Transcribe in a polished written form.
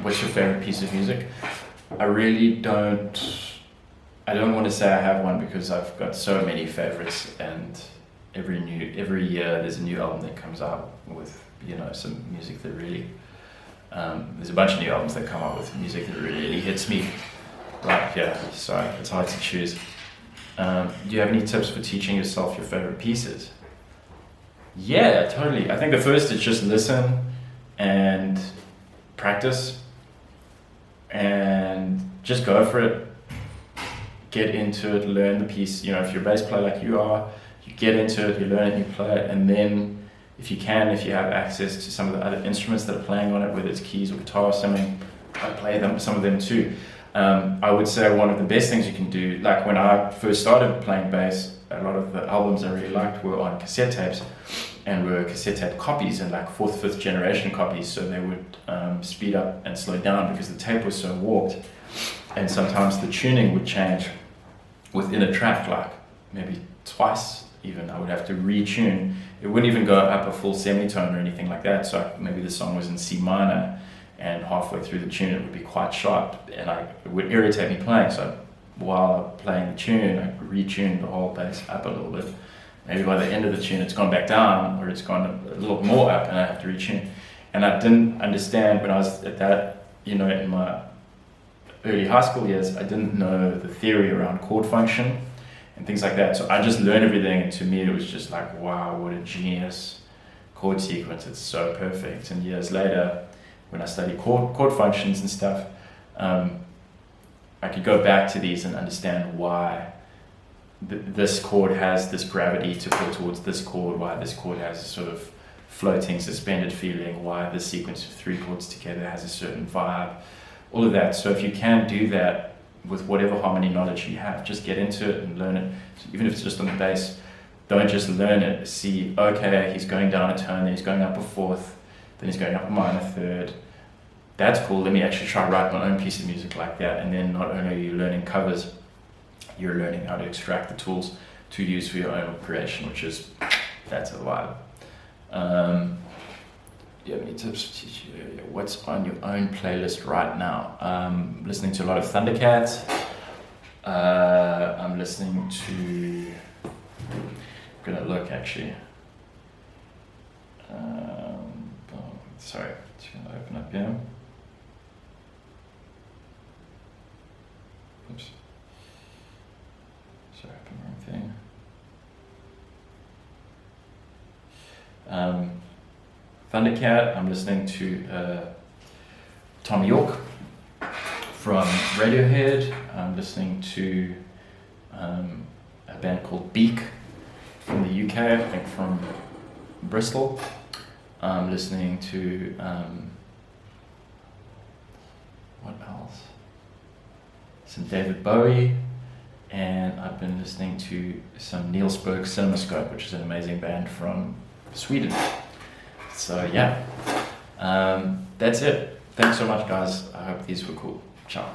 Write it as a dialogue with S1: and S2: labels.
S1: What's your favorite piece of music? I really I don't want to say I have one because I've got so many favorites, and every year there's a new album that comes out with, you know, some music that really, there's a bunch of new albums that come out with music that really hits me. Right, yeah, so it's hard to choose. Do you have any tips for teaching yourself your favorite pieces? Yeah, totally. I think the first is just listen and practice and just go for it. Get into it, learn the piece. You know, if you're a bass player like you are, you get into it, you learn it, you play it, and then if you have access to some of the other instruments that are playing on it, whether it's keys or guitar or something, I play some of them too. I would say one of the best things you can do, like when I first started playing bass, a lot of the albums I really liked were on cassette tapes, and were cassette tape copies, and like fourth, fifth generation copies, so they would speed up and slow down because the tape was so warped, and sometimes the tuning would change within a track, like maybe twice even. I would have to retune. It wouldn't even go up a full semitone or anything like that, so maybe the song was in C minor, and halfway through the tune it would be quite sharp, and it would irritate me playing, so while I'm playing the tune, I retune the whole bass up a little bit. Maybe by the end of the tune it's gone back down, or it's gone a little more up, and I have to retune. And I didn't understand when I was at that, you know, in my early high school years, I didn't know the theory around chord function and things like that, so I just learned everything, and to me it was just like, wow, what a genius chord sequence, it's so perfect. And years later, when I studied chord functions and stuff, I could go back to these and understand why this chord has this gravity to pull towards this chord, why this chord has a sort of floating, suspended feeling, why this sequence of three chords together has a certain vibe, all of that. So if you can do that with whatever harmony knowledge you have, just get into it and learn it. So even if it's just on the bass, don't just learn it. See, okay, he's going down a tone, then he's going up a fourth, then he's going up a minor third. That's cool, let me actually try to write my own piece of music like that. And then not only are you learning covers, you're learning how to extract the tools to use for your own creation, that's a vibe. Do you have any tips to teach you? What's on your own playlist right now? Listening to a lot of Thundercats. I'm listening to, I'm gonna look actually. Sorry, it's gonna open up here. Oops. Sorry, I opened the wrong thing. Thundercat, I'm listening to Tom York from Radiohead. I'm listening to a band called Beak from the UK, I think from Bristol. I'm listening to, what else? Some David Bowie, and I've been listening to some Niels Berg Cinemascope, which is an amazing band from Sweden. So yeah, that's it. Thanks so much, guys. I hope these were cool. Ciao.